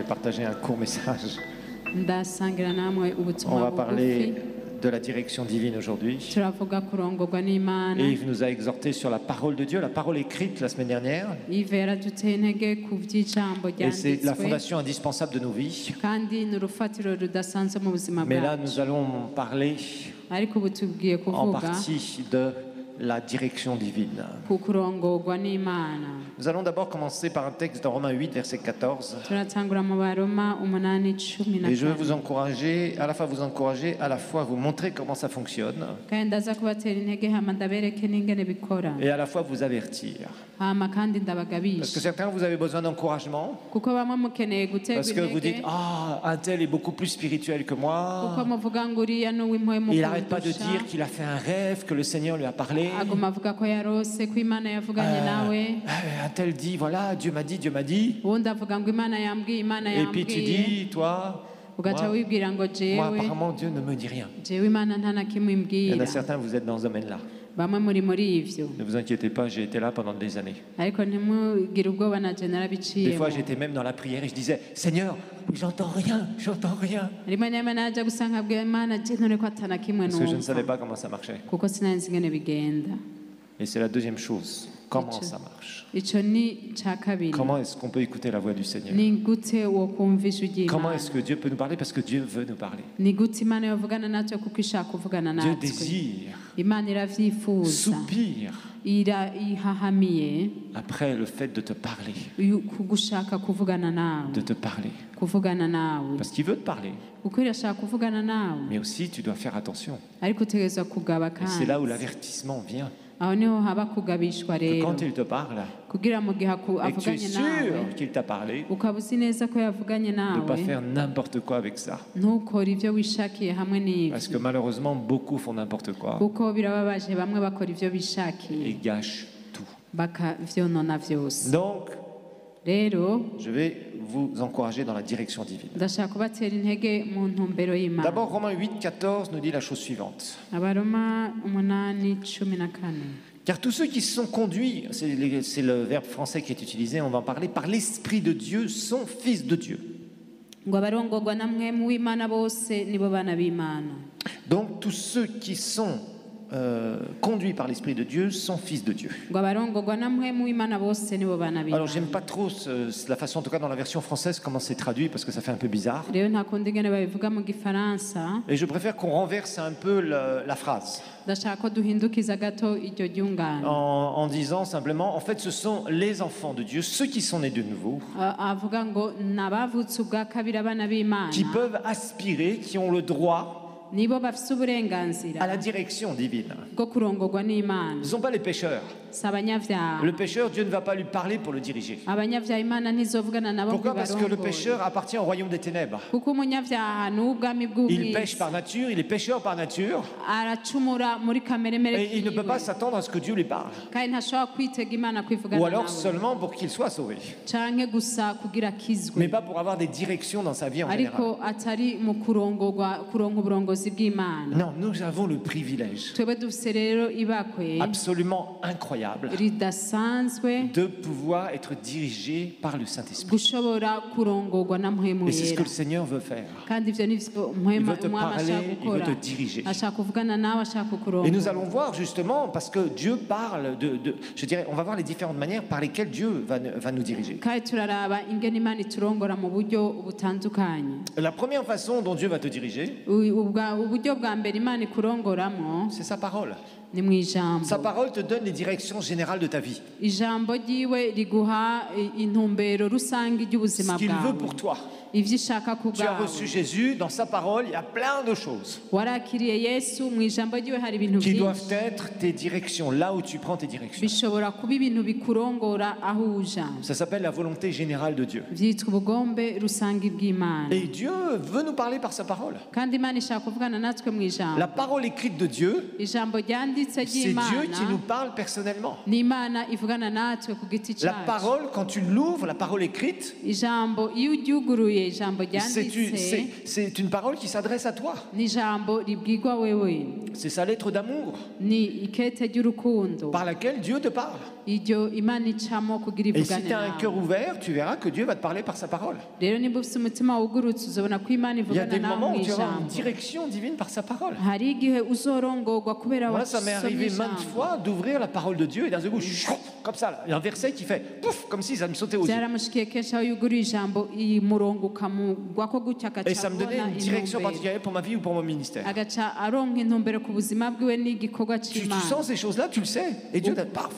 vais partager un court message. ndasangira namwe On ubutumwa va bugufi parler de la direction divine aujourd'hui. turavuga kurongorwa n'Imana. Et Yves nous a exhorté sur la parole de Dieu, la parole écrite la semaine dernière. Yves yaraduteye intege ku by'ijambo Et c'est la ryanditswe fondation indispensable de nos vies. kandi ni urufatiro rudasanzwe mu buzima Mais là, bwacu, nous allons parler ariko ubu tugiye en kuvuga partie de la direction divine. ku kurongorwa n'Imana. Nous allons d'abord commencer par un texte dans Romains 8, verset 14. turatangura mu Baroma 8:14. Et je veux vous encourager, à la fois vous montrer comment ça fonctionne, kandi ndaza kubatera intege hama ndabereke n'ingene bikora, et à la fois vous avertir. hama kandi Parce que ndabagabisha, certains, vous avez besoin d'encouragement, kuko bamwe mukeneye guterwa parce que vous dites, intege, ah, un tel est beaucoup plus spirituel que kuko moi. muvuga ngo uriya n'uw'impwemu Il n'arrête pas de kundusha, dire qu'il a fait un rêve, que le Seigneur lui a parlé. aguma avuga ko yarose, ko Imana yavuganye nawe, Un tel dit, voilà, Dieu m'a dit, Dieu m'a dit. uwundi avuga ngo Imana yambwiye, Imana Et puis tu yambwiye, dis, toi, ugaca wibwira ngo moi jewe apparemment Dieu ne me dit rien. jewe Imana nta na kimwe Il y en imbwira. a certains, vous êtes dans ce domaine-là. Bamwe muri ivyo, Ne vous inquiétez pas, j'ai été là pendant des années. ariko ntimugire ubwoba, na je Des narabiciyemo. fois, j'étais même dans la prière et je disais, Seigneur, j'entends rien, j'entends rien. rimwe na rimwe naja gusa nkabwira Imana je none ko ata na kimwe Parce que je ne savais numva, pas comment ça marchait. kuko sinari ingene bigenda. Et c'est la deuxième chose. Comment Ico- ça marche? ico ni ca kabiri. Comment est-ce qu'on peut écouter la voix du Seigneur? Ni gute wokumva ijwi Comment ry'Imana? est-ce que Dieu peut nous parler? Parce que Dieu veut nous parler. Ni gute Imana yovugana natwe kuko ishaka kuvugana Dieu natwe. désire, Imana iravyifuza, soupire ihahamiye après le fait de te parler. kugushaka kuvugana nawe, De te parler. kuvugana nawe, Parce qu'il veut te parler. kuko irashaka kuvugana nawe, Mais aussi, tu dois faire attention. ariko utegerezwa kugaba Et c'est là où kandi. l'avertissement vient. Aho niho haba kugabishwa Que rero, quand il te parle, kugira mu gihe et que tu es avuganye nawe sûr qu'il t'a parlé, ukaba uzi neza ko yavuganye ne pas nawe, faire n'importe quoi avec ça. ntukore ibyo wishakiye hamwe Parce que n'ibyo, malheureusement, beaucoup font n'importe quoi kuko birababaje, bamwe bakora ibyo et bishakiye gâchent tout. bakavyonona vyose. Donc, Rero je vais vous encourager dans la direction divine. ndashaka kubatera intege mu ntumbero y'Imana. D'abord, Romains 8, 14 nous dit la chose suivante. Abaroma 8:14. Car tous ceux qui sont conduits, c'est le verbe français qui est utilisé, on va en parler, par l'Esprit de Dieu, sont fils de Dieu. ngo abarongorwa na mwemu w'Imana bose nibo bana b'Imana. Donc, tous ceux qui sont conduits par l'Esprit de Dieu sont fils de Dieu. ngo abarongorwa na mwemu w'Imana bose nibo bana Alors, b'Imana. j'aime pas trop la façon, en tout cas dans la version française, comment c'est traduit, parce que ça fait un peu bizarre. Rero ntakunda ingene babivuga mu gifaransa, Et je préfère qu'on renverse un peu la phrase ndashaka ko duhindukiza gato iryo ryungane. en disant simplement, en fait, ce sont les enfants de Dieu, ceux qui sont nés de nouveau, Avuga ngo nabavutse ubwa kabiri abana b'Imana qui peuvent aspirer, qui ont le droit nibo bafise à uburenganzira la direction divine. bwo kurongorwa Ce n'Imana. ne sont pas les pécheurs. Si abanyavyaha, Le pécheur, Dieu ne va pas lui parler pour le diriger. abanyavyaha Imana ntizovugana nabo ngo Pourquoi? Parce que le ibarongore. pécheur appartient au royaume des ténèbres. kuko umunyavyaha ni ubwami Il pêche bw'umwisi, par nature, il est pécheur par nature, aracumura muri kameremere et il ne peut kiwe, pas s'attendre à ce que Dieu lui parle. kandi ntashobora kwitega Imana Ou kwivugana alors nawe, seulement pour qu'il soit sauvé. canke gusa kugira akizwe, Mais pas pour avoir des directions dans sa vie en général. ariko atari mu kuronka uburongozi bw'Imana. Non, nous avons le privilège twebwe dufise rero ibakwe absolument incroyable ridasanzwe de pouvoir être dirigé par le Saint-Esprit. gushobora kurongorwa na mpwemu Et c'est ce que yera, le Seigneur veut faire. kandi ivyo nivyo Il veut te umwami parler, ashaka il veut gukora, te diriger. ashaka kuvugana nawe, ashaka Et nous kukurongora. allons voir justement, parce que Dieu parle je dirais, on va voir les différentes manières par lesquelles Dieu va nous diriger. kandi turaraba ingene Imana iturongora mu buryo butandukanye. La première façon dont Dieu va te diriger, Uburyo bwa mbere Imana ikurongoramo c'est sa parole. ni mu ijambo. Sa parole te donne les directions générales de ta vie. Ijambo ryiwe riguha intumbero rusange Ce y'ubuzima qu'il veut bwawe, pour toi. ivyo ishaka ku Tu as bwawe. reçu Jésus, dans sa parole, il y a plein de choses Warakiriye Yesu, mu ijambo ryiwe hari ibintu qui byinshi doivent être tes directions, là où tu prends tes directions. bishobora kuba ibintu bikurongora aho uja. Ça s'appelle la volonté générale de Dieu. vyitwa ubugombe rusange bw'Imana, Et Dieu veut nous parler par sa parole. kandi Imana ishaka kuvugana natwe mu La ijambo. parole écrite de Dieu, Ijambo ryanditse c'est Dieu qui nous ry'Imana parle personnellement. ni Imana ivugana natwe ku giti La cacu. parole, quand tu l'ouvres, la parole écrite, Ijambo iyo uryuguruye, ijambo c'est ryanditse une parole qui s'adresse à toi. ni ijambo ribwirwa wewe. c'est sa lettre d'amour ni ikete ry'urukundo par laquelle Dieu te parle. iryo Imana icamo kugira Et si ivugane tu as un nawe. cœur ouvert, tu verras que Dieu va te parler par sa parole. Rero niba ufite umutima wugurutse uzabona ko Imana Il y a ivugana des nawe moments mu où tu vas avoir une ijambo. direction divine par sa parole. hari igihe uzorongorwa kubera Moi, ça m'est wasomye arrivé maintes ijambo. fois d'ouvrir la parole de Dieu et d'un seul coup, comme ça, là, il y a un verset qui fait pouf, comme si ça me sautait aux yeux. byaramushikiye kenshi aho yugura ijambo iyi murongo ukamugwako gutya Et ça me donnait agacabona une direction intumbero particulière pour ma vie ou pour mon ministère. agaca aronka intumbero ku buzima bwiwe n'igikorwa Tu c'Imana sens ces choses-là, tu le sais. Et Dieu te paf.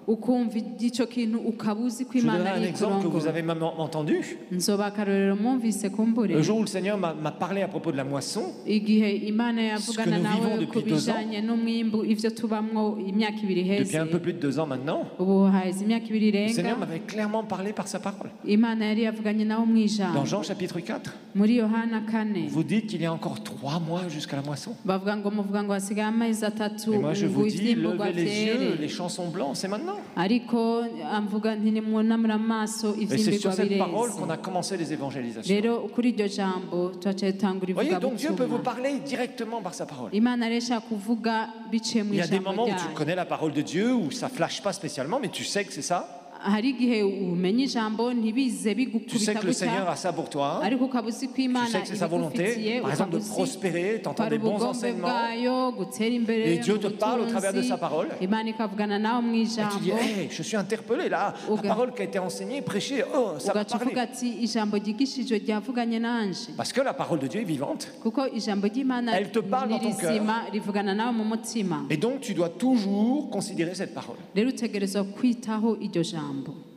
ukumva ico kintu ukaba uzi ko Je vous Imana donnerai un ari exemple que vous kurongora. avez même entendu. nzoba akarorero mwumvise kumbure Le jour où le Seigneur m'a parlé à propos de la moisson, igihe Imana yavugana nous vivons nawe depuis ku 2 ans. bijanye n'umwimbu ivyo tubamwo imyaka ibiri depuis iheze un peu plus de 2 ans maintenant, ubu haheze imyaka ibiri le Seigneur irenga m'avait clairement parlé par sa parole. Imana yari yavuganye nawe mu Dans ijambo Jean chapitre 4, muri Yohana 4 vous dites qu'il y a encore 3 mois jusqu'à la moisson. bavuga ngo hasigaye amezi atatu Et moi je ngo vous dis, ivyimburwa levez les yeux, vyere les champs sont blancs, c'est maintenant. ariko amvuga nti nimwunamure amaso Et c'est sur ivyimburwa cette parole bireze qu'on a commencé les évangélisations. rero kuri iryo jambo twaciye dutangura Voyez, donc Dieu peut vous ivugabutumwa parler directement par sa parole. Imana rero ishaka kuvuga biciye mu Il y a des ijambo moments où tu ryayo connais la parole de Dieu, où ça flash pas spécialement, mais tu sais que c'est ça. hari igihe umenya ijambo ntibize Tu sais bigukubita que le Seigneur gutya a ça pour toi. ariko ukaba uzi ko Tu Imana sais que c'est sa volonté, ibigufitiye par exemple, de ukaba uzi prospérer, t'entends kwari des bons ubugombe enseignements. bwayo gutera imbere Et Dieu mu te parle au travers de butunzi. sa parole. Imana ikavugana nawe mu Et tu dis, ijambo hey, je suis interpellé là. La Uga- parole qui a été enseignée, prêchée, oh, ça m'a ugaca uvuga parlé. ati ijambo ryigishijwe ryavuganye nanje Parce que la parole de Dieu est vivante. kuko ijambo ry'Imana Elle te parle dans ni ton cœur. rizima rivugana nawe mu mutima Et donc, tu dois toujours considérer cette parole. rero utegerezwa kwitaho iryo jambo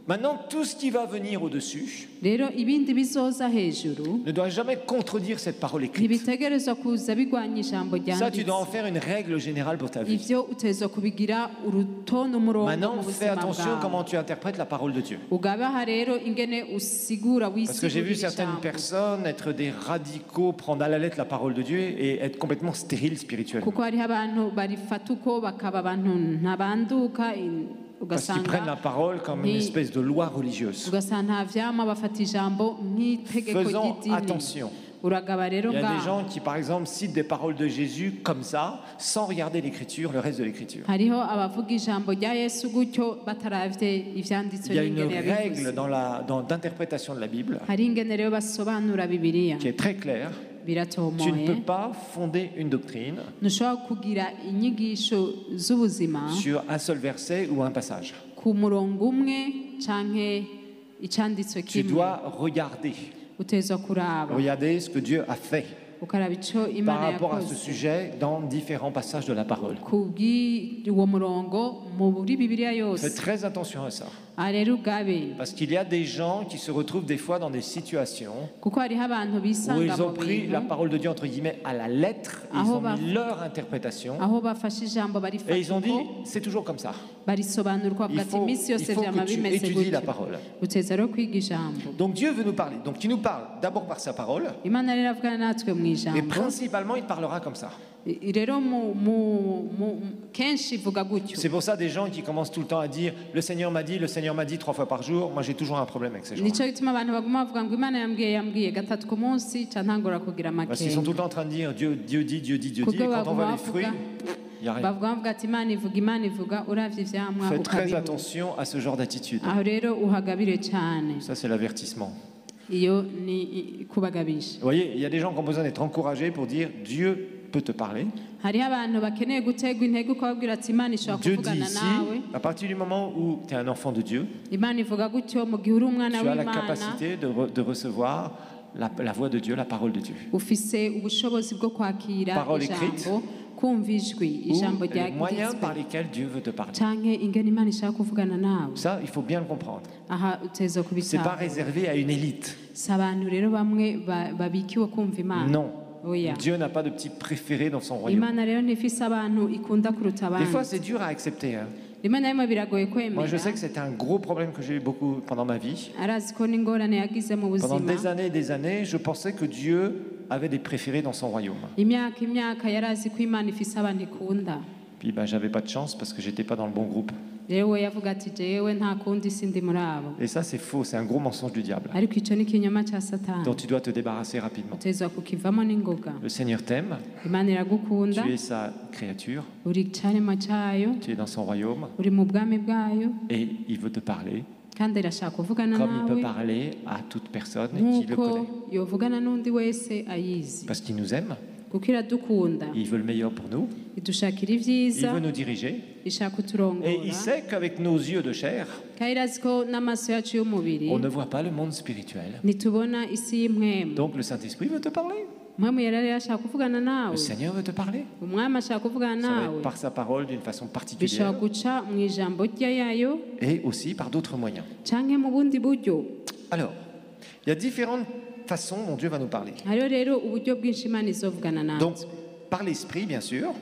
Maintenant, tout ce qui va venir au-dessus rero ibindi bizoza hejuru ne doit jamais contredire cette parole écrite. ntibitegerezwa kuza bigwanya ijambo Ça, tu dois en ryanditse faire une règle générale pour ta vie. ivyo utegerezwa kubigira urutonde umurongo Maintenant, mu fais buzima attention bwawe comment tu interprètes la parole de Dieu. ugabaha rero ingene usigura Parce que j'ai vu wisigurira certaines ijambo personnes être des radicaux, prendre à la lettre la parole de Dieu et être complètement stériles spirituellement. kuko hariho abantu barifata uko bakaba abantu ntabanduka Parce qu'ils prennent la ugasanga parole comme une ni- espèce de loi religieuse. ugasanga nta vyama bafata ijambo nk'itegeko Faisons ry'idini attention. uragaba rero Il y a des ngaho gens qui, par exemple, citent des paroles de Jésus comme ça, sans regarder l'écriture, le reste de l'écriture. hariho abavuga ijambo rya yesu gutyo bataravye ivyanditswe Il y a une n'ingene règle yabivuze d'interprétation de la Bible hari ingene rero basobanura bibiliya qui est très claire. Tu ne biratomoye peux pas fonder une doctrine ntushobora kugira inyigisho z'ubuzima sur un seul verset ou un passage. ku murongo umwe canke icanditswe Tu kimwe dois regarder. utezwa kuraba Regardez ce que Dieu a fait ukaraba ico par imana rapport à ce yakoze sujet dans différents passages de la parole. kubw'uwo murongo muri bibiliya Faites yose très attention à ça. aha rero ugabe Parce qu'il y a des gens qui se retrouvent des fois dans des situations kuko hariho abantu où bisanga ils ont mu pris la bintu parole de Dieu entre guillemets à la lettre, ils Aho ont ba- mis leur interprétation aho bafashe ijambo et ils ont dit barifata c'est toujours comme ça. barisobanura uko bavuga ati iminsi Il yose faut vyama que tu bimeze étudies la gutyo parole. uteza rero kwiga ijambo Donc Dieu veut nous parler. Donc il nous parle d'abord par sa parole, imana rero avugana natwe mu mais ijambo principalement il parlera comme ça. rero kenshi ivuga gutyo C'est pour ça des gens qui commencent tout le temps à dire le Seigneur m'a dit 3 fois par jour. Moi j'ai toujours un problème avec ces gens. nico gituma abantu baguma bavuga ngo imana yambwiye gatatu ku munsi ca ntangura kugira Parce qu'ils sont tout amakenga le temps en train de dire Dieu dit, Dieu dit, Dieu dit. Et Kuko quand on voit les baguma fruits, bavuga- il n'y a rien. bavuga bavuga ati imana ivuga uravye ivyamwa Faites très ukabibura attention à ce genre d'attitude. aho rero uhagabire cane Ça c'est l'avertissement. iyo ni kubagabisha Vous voyez, il y a des gens qui ont besoin d'être encouragés pour dire Dieu peut te parler. hariho abantu bakeneye guterwa intege ukababwira ati imana ishobora Dieu dit kuvugana ici, nawe à partir du moment où tu es un enfant de Dieu, imana ivuga gutyo mu gihe uri umwana tu as la w'imana capacité de recevoir la voix de Dieu, la parole de Dieu. ufise ubushobozi bwo kwakira Parole écrite. ijambo kumva ijwi ijambo Ou les moyens par ryagizwe lesquels Dieu veut te parler. canke ingene imana ishaka kuvugana nawe Ça, il faut bien le comprendre. aha uteza C'est pas kubitaba réservé à une élite. si abantu rero bamwe babikiwe kumva imana Non. oya Dieu n'a pas de petits préférés dans son royaume. imana rero ntifise abantu ikunda kuruta Des abandi fois, c'est dur à accepter. Hein. rimwe na rimwe biragoye Moi, je sais kwemera que c'était un gros problème que j'ai eu beaucoup pendant ma vie. arazi ko n'ingorane yagize mu Pendant buzima des années, je pensais que Dieu avait des préférés dans son royaume. imyaka yari azi ko imana ifise abantu ikunda Puis j'avais pas de chance parce que j'étais pas dans le bon groupe. rero we yavuga ati jewe nta kundi sindi muri abo Et ça c'est faux, c'est un gros mensonge du diable. ariko icyo ni ikinyoma cya satani dont tu dois te débarrasser rapidement. utezwa kukivamo n'ingoga Le Seigneur t'aime, imana iragukunda tu es sa créature, uri icyarema cyayo tu es dans son royaume uri mu bwami bwayo et il veut te parler kandi irashaka kuvugana comme il peut nawe parler à toute personne qui le nk'uko connaît. yovugana n'undi wese ayizi Parce qu'il nous aime, kuko iradukunda il veut le meilleur pour nous, idushakira il ibyiza veut nous diriger ishaka et kuturongora il sait qu'avec nos yeux de chair, kandi irazi ko n'amaso yacu y'umubiri on ne voit pas le monde spirituel. ntitubona isi y'imwemu Donc le Saint-Esprit veut te parler, umwami yari ashaka kuvugana le nawe Seigneur veut te parler. umwami ashaka kuvugana Ça va nawe être par sa parole d'une façon bishobora particulière guca mu ijambo yayo et aussi par d'autres moyens. canke mu bundi buryo Alors, il y a différentes façons dont Dieu va nous parler. hariho rero uburyo bwinshi imana izovugana Donc, natwe par l'Esprit, bien sûr,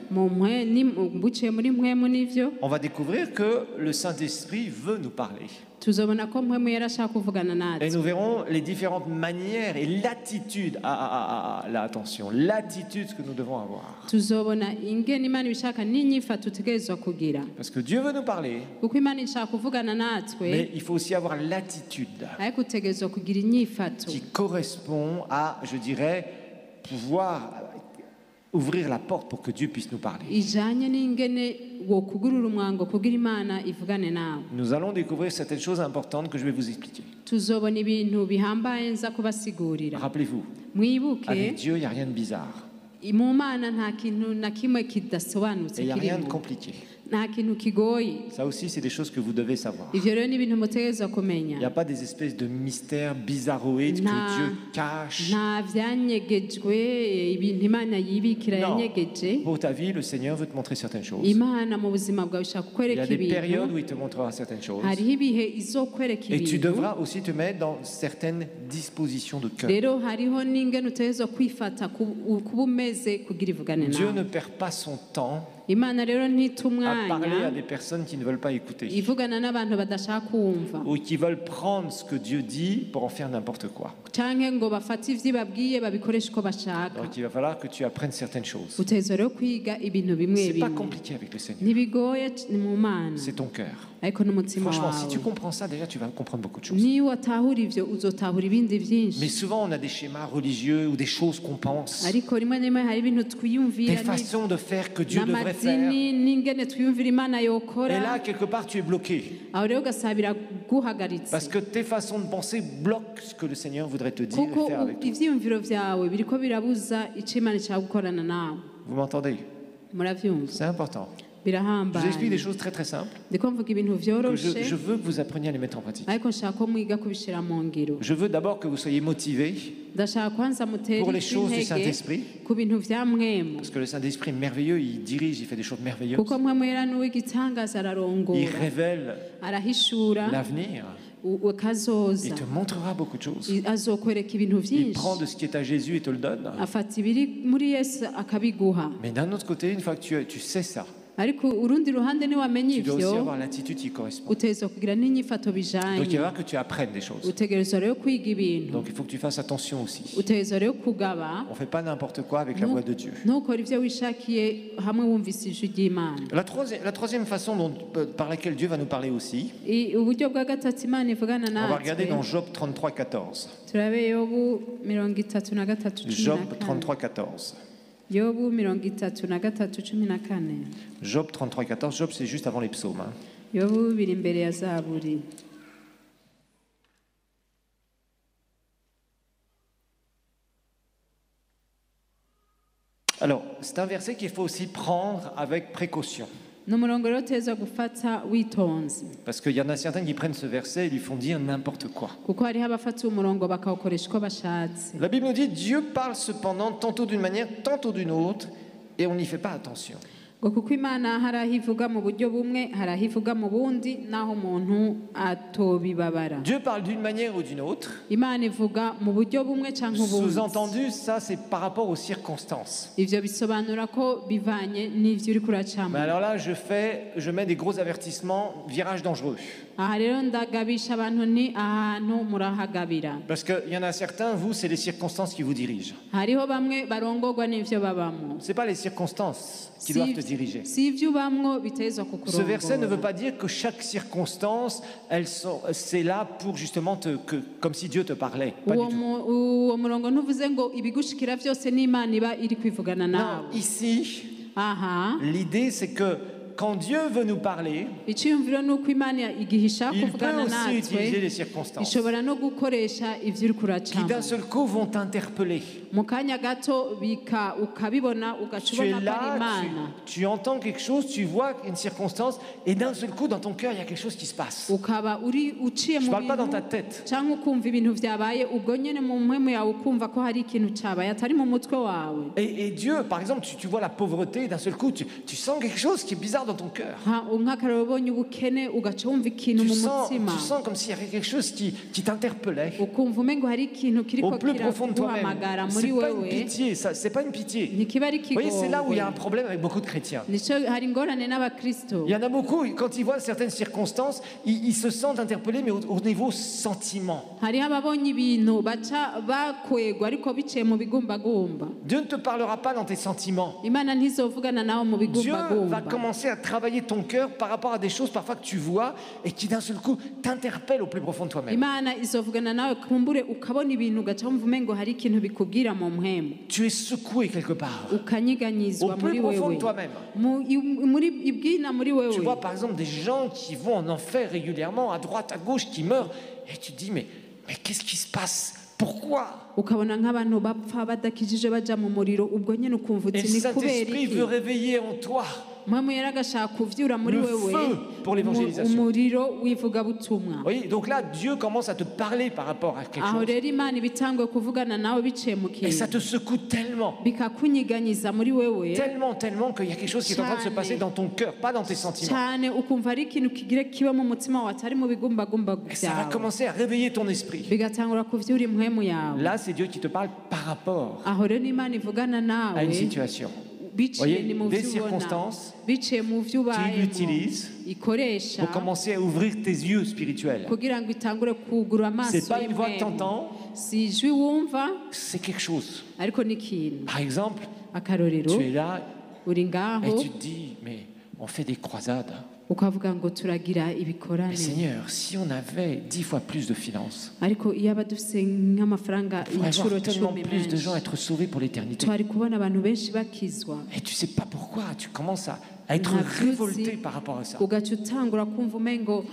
buciye muri mpwemu n'ivyo on va découvrir que le Saint-Esprit veut nous parler. tuzobona ko mpwemu yari ashaka kuvugana Et natwe nous verrons les différentes manières et l'attitude, là, attention, l'attitude que nous devons avoir. tuzobona ingene imana ibishaka n'inyifato utegerezwa kugira Parce que Dieu veut nous parler, kuko imana ishaka kuvugana natwe mais il faut aussi avoir l'attitude ariko utegerezwa kugira inyifato qui correspond à, je dirais, pouvoir ouvrir la porte pour que Dieu puisse nous parler. ijanye n'ingene wokugurura umwango kugira imana ivugane nawe Nous allons découvrir certaines choses importantes que je vais vous expliquer. tuzobona ibintu bihambaye nza kubasigurira Rappelez-vous, mwibuke avec Dieu, il n'y a rien de bizarre. mu mana nta kintu na kimwe Et kidasobanutse il n'y a rien de kirimo compliqué. nta kintu kigoye Ça aussi, c'est des choses que vous devez savoir. ivyo rero ni ibintu mutegerezwa Il n'y kumenya a pas des espèces de mystères bizarroïdes Na- que Dieu cache. nta vyanyegejwe ibintu imana yibikira Non. yanyegeje Pour ta vie, le Seigneur veut te montrer certaines choses. imana mu buzima bwawe ishaka Il y kukwereka a des périodes ibintu où il te montrera certaines choses. hariho ibihe izokwereka Et tu ibintu devras aussi te mettre dans certaines dispositions de cœur. rero hariho n'ingene utegerezwa kwifata kuba umeze kugira ivugane Dieu nawe ne perd pas son temps imana rero ntita à parler à umwanya des personnes qui ne veulent pas écouter ivugana n'abantu badashaka kumva ou qui veulent prendre ce que Dieu dit pour en faire n'importe quoi. canke ngo bafate ivyo ibabwiye babikoresha uko bashaka Donc il va falloir que tu apprennes certaines choses. utegerezwa rero kwiga ibintu bimwe C'est pas bimwe compliqué avec le Seigneur. ntibigoye ni mu mana C'est ton cœur. ariko n'umutima Franchement, si tu wawe comprends ça, déjà tu vas comprendre beaucoup de choses. niyo watahura ivyo uzotahura ibindi Mais vyinshi souvent on a des schémas religieux ou des choses qu'on pense, ariko rimwe na rimwe hari ibintu des twiyumvira façons de faire que Dieu devrait faire. n'amadini n'ingene twiyumvira imana Et yokora là, quelque part, tu es bloqué. aho rero ugasabira guhagaritse Parce que tes façons de penser bloquent ce que le Seigneur voudrait te dire kuko et faire avec toi. ivyiyumviro vyawe biriko birabuza ico imana ishaka gukorana nawe Vous m'entendez? muravyumva C'est important. Je vous birahambaye explique des choses très très simples ndiko mvuga ibintu que vyoroshe je veux que vous appreniez à les mettre en pratique. ariko nshaka ko mwiga kubishira mu ngiro Je veux d'abord que vous soyez motivés ndashaka kwanza mutera pour les choses du intege Saint-Esprit. ku bintu vya mwemu Parce que le Saint-Esprit est merveilleux, il dirige, il fait des choses merveilleuses. kuko mwemu yera n'uw'igitangaza Il ararongora révèle arahishura l'avenir. kazoza Il te montrera beaucoup de choses. azokwereka ibintu Il vyinshi prend de ce qui est à Jésus et te le donne. afata ibiri muri yesu akabiguha Mais d'un autre côté, une fois que tu sais ça, ariko urundi ruhande niwamenya tu dois aussi ivyo avoir l'attitude qui correspond. utegerezwa kugira n'inyifato Donc il va bijanye falloir que tu apprennes des choses. utegerezwa rero kwiga ibintu Donc il faut que tu fasses attention aussi. utegerezwa rero kugaba On ne fait pas n'importe quoi avec la voix de Dieu. ntukore ivyo wishakiye hamwe wumvise ijwi ry'imana La troisième façon par laquelle Dieu va nous parler aussi, uburyo bwa gatatu imana ivugana on va regarder natwe dans Job 33, 14. turabe yobu 33:14 Job 33, 14. yobu 33:14 Job 33, 14. Job, c'est juste avant les psaumes. Hein. yobu biri imbere ya zaburi Alors, c'est un verset qu'il faut aussi prendre avec précaution. ni umurongo rero uteza gufata witonze Parce qu'il y en a certains qui prennent ce verset et lui font dire n'importe quoi. kuko hariho abafata uwo murongo bakawukoresha uko bashatse La Bible nous dit Dieu parle cependant tantôt d'une manière, tantôt d'une autre, et on n'y fait pas attention. ngo kuko imana hari aho ivuga mu buryo bumwe hari aho ivuga mu bundi naho umuntu atobibabara Dieu parle d'une manière ou d'une autre. imana ivuga mu buryo bumwe cyangwa ubundi Sous-entendu, ça c'est par rapport aux circonstances. ivyo bisobanura ko bivanye n'ivyo uri kuracamo Mais alors là, je mets des gros avertissements, virage dangereux. aha rero ndagabisha abantu ni ahantu murahagabira Parce qu'il y en a certains, vous, c'est les circonstances qui vous dirigent. hariho bamwe barongorwa n'ivyo babamo Ce n'est pas les circonstances qui doivent te diriger. si ibyo ubamwo bitezwa Ce verset ne veut kukurongora pas dire que chaque circonstance, c'est là pour justement comme si Dieu te parlait. Pas du tout. uwo murongo ntuvuze ngo ibigushikira byose n'Imana iba iri kwivugana Non, nawe. ici, Aha, l'idée c'est que quand Dieu veut nous parler, icyiyumviro ni uko Imana igihe ishaka il peut kuvugana aussi utiliser natwe les circonstances ishobora no gukoresha ibyo uri qui kuracamo d'un seul coup vont t'interpeller. mu kanya gato ukabibona ugaca Tu es ubona ko ari là, Imana tu entends quelque chose, tu vois une circonstance, et d'un seul coup, dans ton cœur, il y a quelque chose qui se passe. ukaba uciye Je mu parle pas dans ta bintu tête. cyangwa ukumva ibintu byabaye ubwo nyine mu mpemu yawe ukumva ko hari ikintu cyabaye atari mu mutwe wawe. Et Dieu, par exemple, tu vois la pauvreté, d'un seul coup, tu sens quelque chose qui est bizarre dans ton cœur. nk'akararo ubonye ubukene ugaca wumva ikintu mu mutima Tu sens comme s'il y avait quelque chose qui t'interpellait. ukumva umengo hari ikintu kiriko Au plus profond de toi-même. kiraguhamagara C'est muri pas une wewe pitié, c'est pas une pitié. ntikiba ari Vous voyez, c'est là où il y a un kigongwe problème avec beaucoup de chrétiens. nico hari ingorane n'abakristo. Il y en a beaucoup, quand ils voient certaines circonstances, ils se sentent interpellés, mais au niveau sentiment. hariho ababonye ibintu baca bakwegwa ariko biciye mu bigumbagumba. Dieu ne te parlera pas dans tes sentiments. Imana ntizovugana nawe mu Dieu va bigumbagumba. commencer à travailler ton cœur par rapport à des choses parfois que tu vois et qui d'un seul coup t'interpellent au plus profond de toi-même. Imana izovugana nawe kumbure ukabona ibintu ugaca wumva umengo hari ikintu bikubwira mu mpemu Tu es secoué quelque part. ukanyiganyizwa Au muri plus profond wewe de toi-même. muri ibwina muri Tu wewe. vois par exemple des gens qui vont en enfer régulièrement, à droite, à gauche, qui meurent, et tu te dis mais qu'est-ce qui se passe? Pourquoi? ukabona nk'abantu bapfa badakijije baja mu muriro ubwo nyine ukumva Et uti le ni kubera Saint-Esprit iki veut réveiller en toi mpamvu yaragashaka kuvyura muri le wewe feu pour l'évangélisation. umuriro w'ivugabutumwa. Vous voyez, donc là, Dieu commence à te parler par rapport à quelque aho chose. rero Imana ibitangwe kuvugana nawe biciye mu Et ça kintu te secoue tellement, bikakunyiganyiza muri wewe tellement qu'il y a quelque chose qui est en train de se passer dans ton cœur, pas dans tes sentiments. cyane ukumva ari ikintu kigire kiba mu mutima wawe atari mu bigumbagumba Et ça va byawe commencer à réveiller ton esprit. bigatangura kuvyura impwemu yawe. Là, c'est Dieu qui te parle par rapport aho rero Imana ivugana à nawe une situation. biciye Voyez, ni mu des vyo ubona circonstances, biciye mu vyo tu ubayemo l'utilises ikoresha pour commencer à ouvrir tes yeux spirituels. kugira ngo itangure kugura amaso C'est pas une voix que tu y'impwemu. entends, si ijwi wumva c'est quelque chose. ariko ni ikintu. Par exemple, akarorero tu es là uri et ngaho tu te dis, mais on fait des croisades. ukavuga ngo turagira ibikorane Mais Seigneur, si on avait 10 fois plus de finances, ariko iyo aba dufise nk'amafaranga il pourrait y inshuro avoir tellement 10 plus de gens menshi être sauvés pour l'éternité. twari kubona abantu benshi bakizwa Et tu sais pas pourquoi, tu commences à être Ntabyo révolté uzi, par rapport à ça. ugaca utangura kumva umengo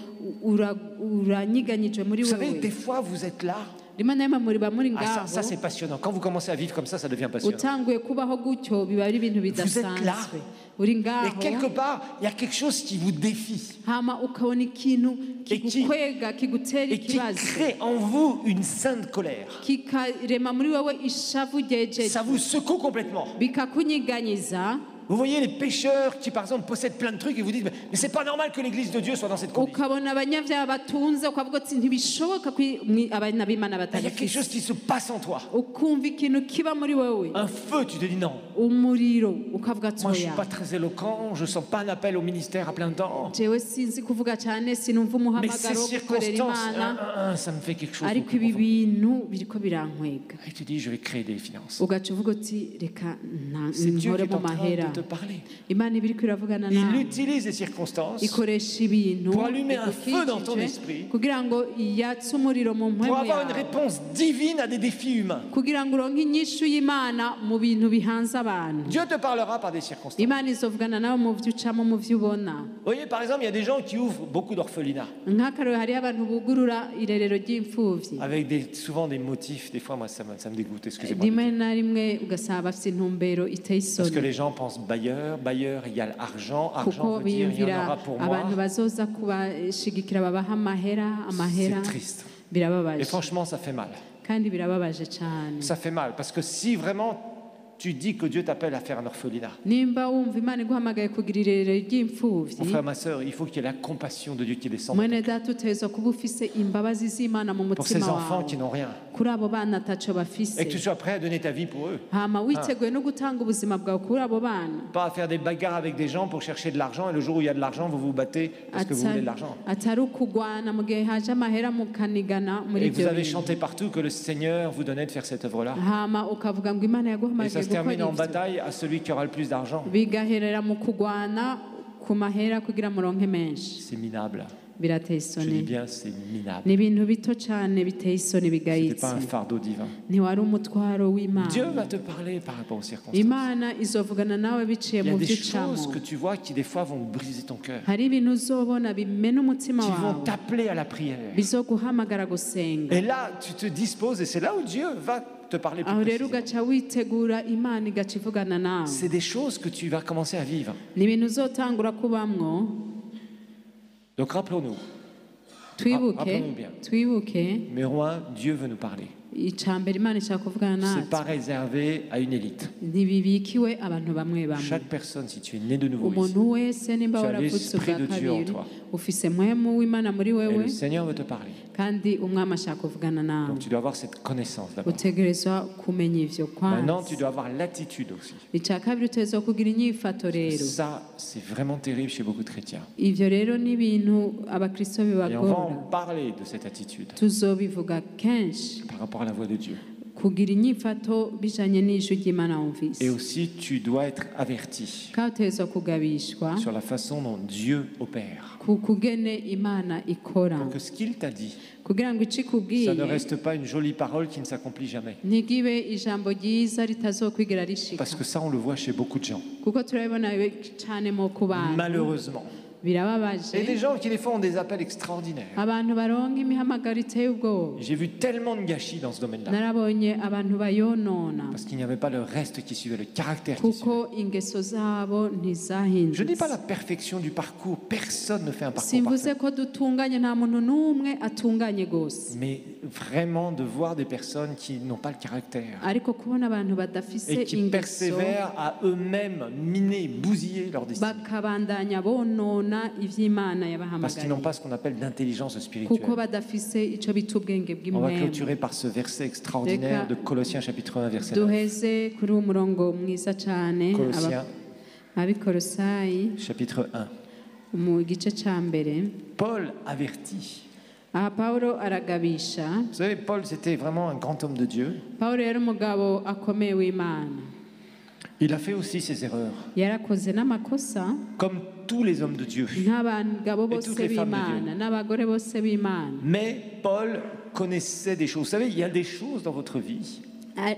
uranyiganyijwe muri Vous savez, wewe. des fois vous êtes là. rimwe na rimwe muri ba muri Ah, ça ngaho c'est passionnant. Quand vous commencez à vivre comme ça devient passionnant. utanguye kubaho gutyo biba ari ibintu êtes là. bidasanzwe uri Et ngaho quelque part, il y a quelque chose qui vous défie hama ukabona ikintu Et qui- kigukwega kigutera et qui ikibazo crée en vous une sainte colère. kikarema muri wewe ishavu ryejeje Ça vous secoue complètement. bikakunyiganyiza. Vous voyez les pécheurs qui, par exemple, possèdent plein de trucs et vous dites, mais c'est pas normal que l'église de Dieu soit dans cette condition. ukabona abanyabyaha batunze ukavuga ati ntibishoboka ko abana b'Imana Il y a quelque chose batabifise qui se passe en toi. ukumva ikintu kiba muri wewe Un feu, tu te dis non. umuriro ukavuga ati Moi, je suis oya pas très éloquent, je sens pas un appel au ministère à plein temps. jewe sinzi kuvuga cyane sinumva Mais ces umuhamagaro wo gukorera circonstances, Imana ça me fait quelque chose. au ariko plus ibi profond. bintu biriko birankwega Et tu dis, je vais créer des finances. ugaca uvuga uti reka C'est Dieu qui nkore est mu en train mahera. de te parler. Imana iba iriko iravugana Il nawe utilise les circonstances ikoresha ibintu pour allumer un feu dans ton bigukikije esprit, kugira ngo yatse umuriro mu pour mpwemu avoir une yawe réponse divine à des défis humains. kugira ngo uronke inyishu y'Imana mu bintu bihanze abantu. Dieu te parlera par des circonstances. Imana izovugana nawe mu vyo ucamo mu vyo ubona. Vous voyez, par exemple, il y a des gens qui ouvrent beaucoup d'orphelinats nk'akarero hariho abantu bugurura irerero ry'imfuvyi avec souvent des motifs. Des fois, moi, ça me dégoûte, excusez-moi. rimwe na rimwe ugasaba bafite intumbero iteye Parce que isoni les gens pensent bailleur égale argent, kuko argent veut dire il y en biyumvira aura pour abantu moi. bazoza kubashigikira babaha amahera C'est triste. Et birababaje franchement, ça fait mal. kandi birababaje cyane. Ça fait mal parce que si vraiment tu dis que Dieu t'appelle à faire un orphelinat, nimba wumva Imana iguhamagaye kugira irerero mon ry'imfuvyi frère, ma soeur, il faut qu'il y ait la compassion de Dieu qui descende mwene data utezwa kuba ufise imbabazi z'Imana mu pour ces mutima enfants wawe qui n'ont rien. kuri abo bana ataco bafise et que tu sois prêt à donner ta vie pour eux. hama witeguye no gutanga ubuzima bwawe kuri abo bana Pas à faire des bagarres avec des gens pour chercher de l'argent et le jour où il y a de l'argent, vous vous battez parce que vous voulez de l'argent. atari ukugwana mu gihe haje amahera mukanigana muri Et vous ibyo avez bintu chanté partout que le Seigneur vous donnait de faire cette œuvre-là. hama ukavuga ngo imana Et yaguhamagaye ça se gukora termine en ibyo bataille à celui qui aura le plus d'argent. bigaherera mu kugwana ku mahera kugira muronke menshi C'est minable. birateye Je dis isoni bien, c'est minable. ni ibintu bito cyane biteye isoni Ce n'est bigayitse pas un fardeau divin. ntiwari umutwaro w'imana Dieu va te parler par rapport aux circonstances. imana izovugana nawe biciye Il y a mu des byo ucamo choses que tu vois qui des fois vont briser ton cœur, hari ibintu uzobona bimena umutima qui vont wawe t'appeler à la prière. bizoguhamagara gusenga Et là, tu te disposes et c'est là où Dieu va te parler plus aho rero précisément. ugaca witegura imana igaca ivugana nawe C'est des choses que tu vas commencer à vivre. ni ibintu uzotangura kubamwo Donc rappelons-nous, twibuke rappelons-nous bien. twibuke Numéro 1, Dieu veut nous parler. icya mbere imana ishaka kuvugana Ce n'est natwe pas réservé à une élite. ntibibikiwe abantu bamwe bamwe Chaque personne, si tu es né de nouveau ici, umuntu wese nimba Tu as waravutse l'esprit ubwa de Dieu en kabiri toi. ufise muhemu w'imana muri et wewe le Seigneur veut te parler. kandi umwami ashaka kuvugana nawe Donc tu dois avoir cette connaissance d'abord. utegerezwa kumenya ivyo Maintenant, kwanza tu dois avoir l'attitude aussi. icya kabiri utegerezwa kugira inyifato rero Ça, c'est vraiment terrible chez beaucoup de chrétiens. ivyo rero ni ibintu abakristo Et on va bibagora en parler de cette attitude tuzobivuga kenshi par rapport à la voix de Dieu. kugira inyifato bijanye n'ijwi ry'imana Et wumvise aussi, tu dois être averti kandi utegerezwa kugabishwa sur la façon dont Dieu opère. ku kugene imana ikora Pour que ce qu'il t'a dit, kugira ngo ico ça ikubwiye ne reste pas une jolie parole qui ne s'accomplit jamais. ntigibe ijambo ryiza ritazokwigera rishika Parce que ça, on le voit chez beaucoup de gens. kuko turabibona cyane mu ku bantu Malheureusement. Et birababaje des gens qui, des fois, ont des appels extraordinaires. abantu baronka imihamagaro iteye ubwoba J'ai vu tellement de gâchis dans ce domaine-là. narabonye abantu bayonona Parce qu'il n'y avait pas le reste qui suivait, le caractère qui suivait. kuko ingeso zabo Je ne dis ntizahindutse pas la perfection du parcours. Personne ne fait un parcours simvuze parfait. ko dutunganye nta muntu n'umwe atunganye rwose Mais vraiment de voir des personnes qui n'ont pas le caractère ariko kubona abantu badafise et qui ingeso persévèrent à eux-mêmes miner, bousiller leur destinée. bakabandanya bonona ivy'imana Parce qu'ils n'ont yabahamagariye pas ce qu'on appelle l'intelligence kuko spirituelle. badafise ico bita ubwenge On va bw'imwemu clôturer par ce verset extraordinaire de Colossiens chapitre 1 verset 9. duheze kuri uwo murongo mwiza cyane Colossiens abikorosayi chapitre 1. mu gice cya mbere Paul avertit. aha pawulo aragabisha Vous savez, Paul, c'était vraiment un grand homme de Dieu. pawulo yari umugabo akomeye w'imana Il a fait aussi ses erreurs, yarakoze n'amakosa comme tous les hommes de Dieu. nk'abagabo Et bose toutes les femmes de b'imana n'abagore bose b'imana Mais Paul connaissait des choses. Vous savez, il y a des choses dans votre vie.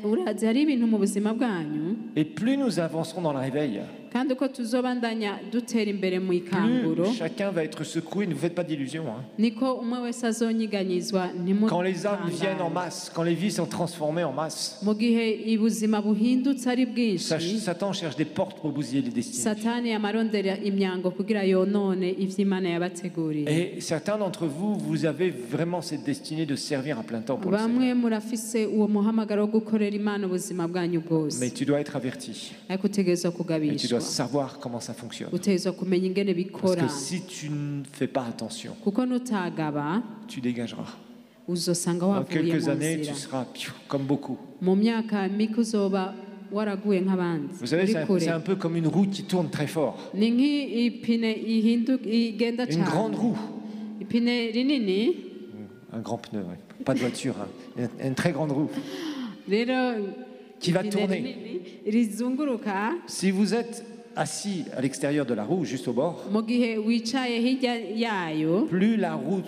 urazi hari ibintu mu buzima bwanyu Et plus nous avancerons dans le réveil, kandi uko tuzobandanya dutera imbere mu ikanguro plus chacun va être secoué. Ne vous faites pas d'illusions. niko umwe wese azonyiganyizwa Quand les âmes viennent en ntimutangare masse, quand les vies sont transformées en masse, mu gihe ubuzima buhindutse ari bwinshi Satan cherche des portes pour bousiller les destinées. satani yamarondera imyango kugira yonone ivy'imana yabateguriye Et certains d'entre vous, vous avez vraiment cette destinée de servir à plein temps pour le bamwe Seigneur. murafise uwo muhamagaro wo gukorera imana ubuzima bwanyu bwose Mais tu dois être averti. ariko utegerezwa Et tu dois kugabishwa savoir comment ça fonctionne. utegerezwa kumenya ingene Parce bikora que si tu ne fais pas attention, kuko nutagaba tu dégageras. uzosanga Dans wavuye quelques mu années, nzira tu seras comme beaucoup. mu myaka mike uzoba waraguye nk'abandi Vous savez, uri kure c'est un peu comme une roue qui tourne très fort. ni nk'ipine igenda Une grande cyane roue. ipine rinini Un grand pneu, ouais. Pas de voiture. Hein. Une très grande roue. rero Qui va ipine tourner. rinini rizunguruka Si vous êtes assis à l'extérieur de la roue, juste au bord, mu gihe wicaye hirya yayo plus la roue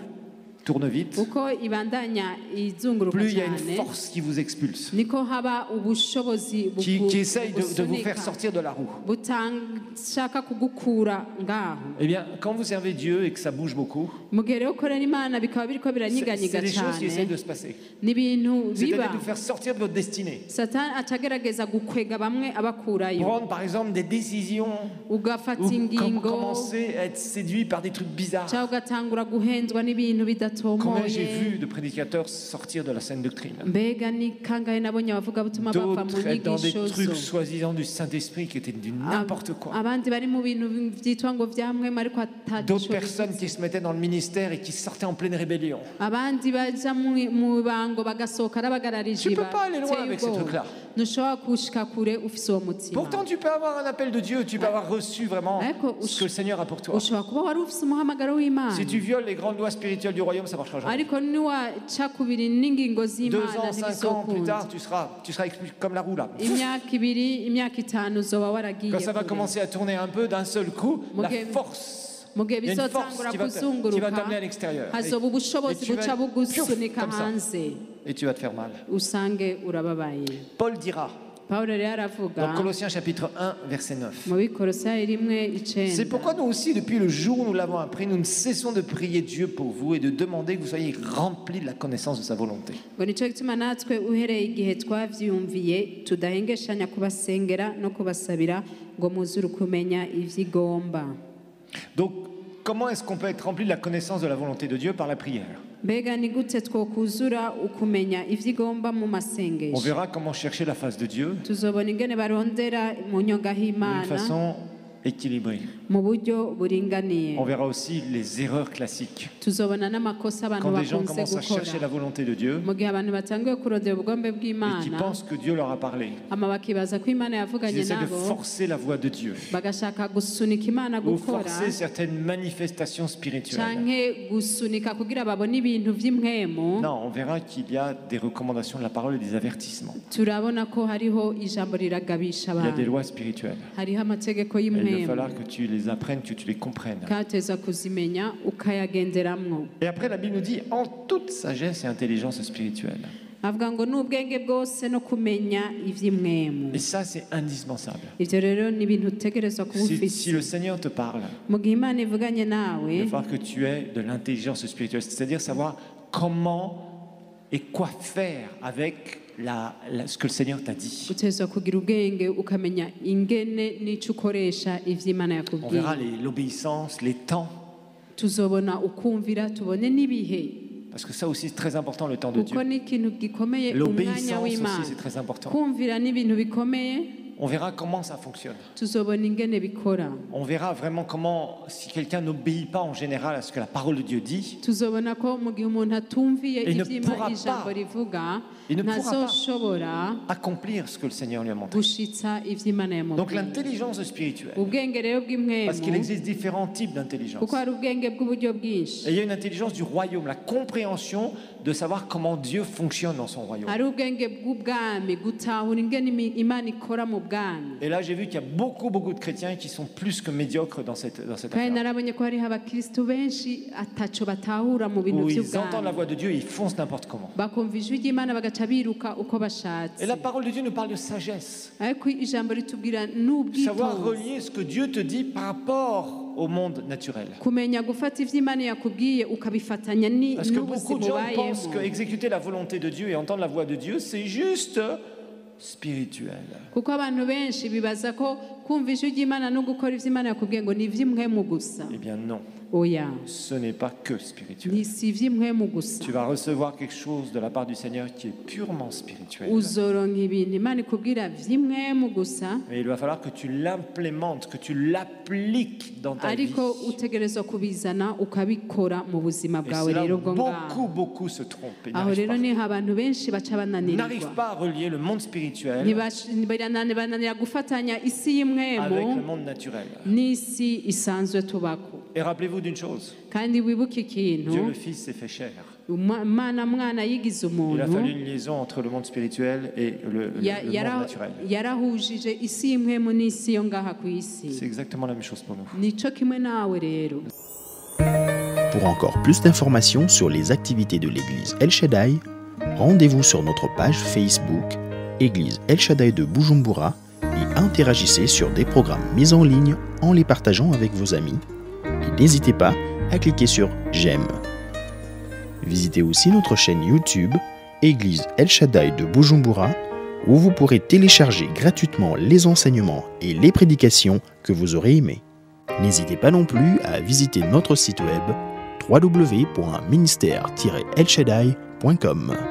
tourne vite, uko ibandanya izunguruka plus il y a une cyane force qui vous expulse, niko haba ubushobozi qui essaye de vous faire busunika, sortir de la roue. butashaka kugukura ngaho Eh bien, quand vous servez Dieu et que ça bouge beaucoup, mu gihe rero ukorera imana bikaba biriko c'est biranyiganyiga des choses qui essaient cyane de se passer. ni ibintu C'est-à-dire biba de vous faire sortir de votre destinée. satani acagerageza gukwega bamwe abakurayo Prendre par exemple des décisions ugafata ou ingingo commencer à être séduit par des trucs bizarres. cyangwa ugatangura guhenzwa n'ibintu Combien j'ai bidatomoye vu de prédicateurs sortir de la saine doctrine. mbega ni kangahe nabonye abavugabutumwa bava mu D'autres être dans des nyigisho trucs zo soi-disant du Saint-Esprit qui étaient du n'importe quoi. abandi bari mu bintu byitwa ngo byamwema ariko D'autres atagisho personnes qui se mettaient dans le ministère et qui sortaient en pleine rébellion. abandi baja mu bango bagasohoka arabagararije Tu peux pas aller loin avec ces trucs-là. ntushobora kushika kure ufise uwo mutima Pourtant, tu peux avoir un appel de Dieu, tu peux avoir reçu vraiment Ecco, ce que le Seigneur a pour toi. ushobora kuba wari ufise umuhamagaro w'imana Si tu violes les grandes lois spirituelles du royaume, ça marchera jamais. ariko niwaca kubiri n'ingingo 2 z'imana ans, 5 ans plus ntibizokunda tard, tu seras expulsé comme la roue là. imyaka ibiri imyaka itanu uzoba waragiye Quand ça va kure. commencer à tourner un peu d'un seul coup, la Mugihe- force, mu gihe il y a une force bizotangura qui va kuzunguruka t'amener à l'extérieur. hazoba ubushobozi et tu vas buca être bugusunika comme ça. hanze Et tu vas te faire mal. usange urababaye Paul dira pawulo rero aravuga dans Colossiens chapitre 1, verset 9. mu bikorosayi rimwe C'est icenda pourquoi nous aussi, depuis le jour où nous l'avons appris, nous ne cessons de prier Dieu pour vous et de demander que vous soyez remplis de la connaissance de sa volonté. ngo nicyo gituma natwe uhereye igihe twavyumviye tudahengeshanya kubasengera no kubasabira ngo muzure kumenya ivy'igomba Donc, comment est-ce qu'on peut être rempli de la connaissance de la volonté de Dieu? Par la prière. mbega ni gute twokuzura ukumenya ivy'igomba mu On masengesho verra comment chercher la face de Dieu tuzobona ingene barondera mu nyonga d'une h'imana façon équilibrée. mu buryo buringaniye On verra aussi les erreurs classiques. tuzobona n'amakosa abantu Quand des gens bakunze commencent à chercher la gukora volonté de Dieu mu gihe abantu batanguye kurondera ubugombe et qui bw'imana pensent que Dieu leur a parlé, ama bakibaza ko imana ils yavuganye essaient de nabo forcer la voix de Dieu bagashaka gusunika imana ou gukora forcer certaines manifestations spirituelles. canke gusunika kugira babone ibintu vy'impwemu Non, on verra qu'il y a des recommandations de la parole et des avertissements. turabona ko hariho ijambo riragabisha Il y a des abantu lois spirituelles. hariho amategeko Et il va y'impwemu falloir que tu les apprennes, que tu les comprennes. kateza kuzimenya ukayagenderamwo Et après, la Bible nous dit en toute sagesse et intelligence spirituelle. avuga ngo n'ubwenge bwose no kumenya ivy'impwemu Et ça, c'est indispensable. ivyo rero ni ibintu utegerezwa kuba Si ufise le Seigneur te parle, mu gihe imana ivuganye nawe il va falloir que tu aies de l'intelligence spirituelle, c'est-à-dire savoir comment et quoi faire avec ce que le Seigneur t'a dit. utegerezwa kugira ubwenge ukamenya ingene n'ico ukoresha ivy'imana On yakubwiye verra l'obéissance, les temps, tuzobona ukumvira tubone n'ibihe parce que ça aussi c'est très important, le temps de Dieu. kuko ni ikintu gikomeye umwanya L'obéissance aussi, w'imana c'est très important. kumvira n'ibintu bikomeye On verra comment ça fonctionne. tuzobona ingene bikora On verra vraiment comment, si quelqu'un n'obéit pas en général à ce que la parole de Dieu dit, tuzobona ko mu gihe umuntu atumviye Il ne ivy'ima pourra ijambo pas. rivuga Il ne pourra pas. ntazoshobora accomplir ce que le Seigneur lui a montré. gushitsa ivy'imana Donc yamubwiye l'intelligence spirituelle, ubwenge rero parce qu'il bw'impwemu existe différents types d'intelligence. kuko hari ubwenge bw'uburyo bwinshi Et il y a une intelligence du royaume, la compréhension de savoir comment Dieu fonctionne dans son royaume. hari ubwenge bw'ubwami gutahura ingene imana ikora mu bwami Et là, j'ai vu qu'il y a beaucoup de chrétiens qui sont plus que médiocres dans cette kandi affaire. narabonye ko hariho abakristu benshi ataco batahura mu bintu Où ils entendent la vy'ubwami voix de Dieu et ils foncent n'importe comment. bakumva ijwi ry'imana bagaca biruka uko Et bashatse la parole de Dieu nous parle de sagesse. ariko ijambo ritubwira Savoir n'ubwitonzi relier ce que Dieu te dit par rapport au monde naturel. kumenya gufata ivy'imana yakubwiye ukabifatanya Parce que beaucoup n'ubuzima de gens pensent ubayemo qu'exécuter la volonté de Dieu et entendre la voix de Dieu, c'est juste spirituel. kuko abantu benshi bibaza ko kumva ijwi ry'imana no gukora ivy'imana yakubwiye ngo ni ivy'impwemu gusa Eh bien non, oya ce n'est pas que spirituel. ni si ivy'impwemu gusa Tu vas recevoir quelque chose de la part du Seigneur qui est purement spirituel. uzoronka ibintu imana ikubwira vy'impwemu gusa Mais il va falloir que tu l'implémentes, que tu l'appliques dans ta vie. ariko utegerezwa kubizana ukabikora mu buzima Et bwawe c'est là rero où bwo ngaho beaucoup se trompent et aho n'arrivent rero pas. niho abantu benshi baca N'arrivent bananirwa pas à relier le monde spirituel bananira gufatanya isi avec le y'impwemu monde naturel. n'isi isanzwe tubako Et rappelez-vous d'une chose, kandi wibuke ikintu Dieu le Fils s'est fait chair. mwana yigize Il a umuntu fallu une liaison entre le monde spirituel et le monde naturel. yarahujije isi y'impwemu n'isi yo ngaha ku isi C'est exactement la même chose pour nous. nico kimwe nawe rero. Pour encore plus d'informations sur les activités de l'église El Shaddai, rendez-vous sur notre page Facebook Église El Shaddai de Bujumbura et interagissez sur des programmes mis en ligne en les partageant avec vos amis. Et n'hésitez pas à cliquer sur J'aime. Visitez aussi notre chaîne YouTube Église El Shaddai de Bujumbura où vous pourrez télécharger gratuitement les enseignements et les prédications que vous aurez aimés. N'hésitez pas non plus à visiter notre site web www.ministère-elshadai.com.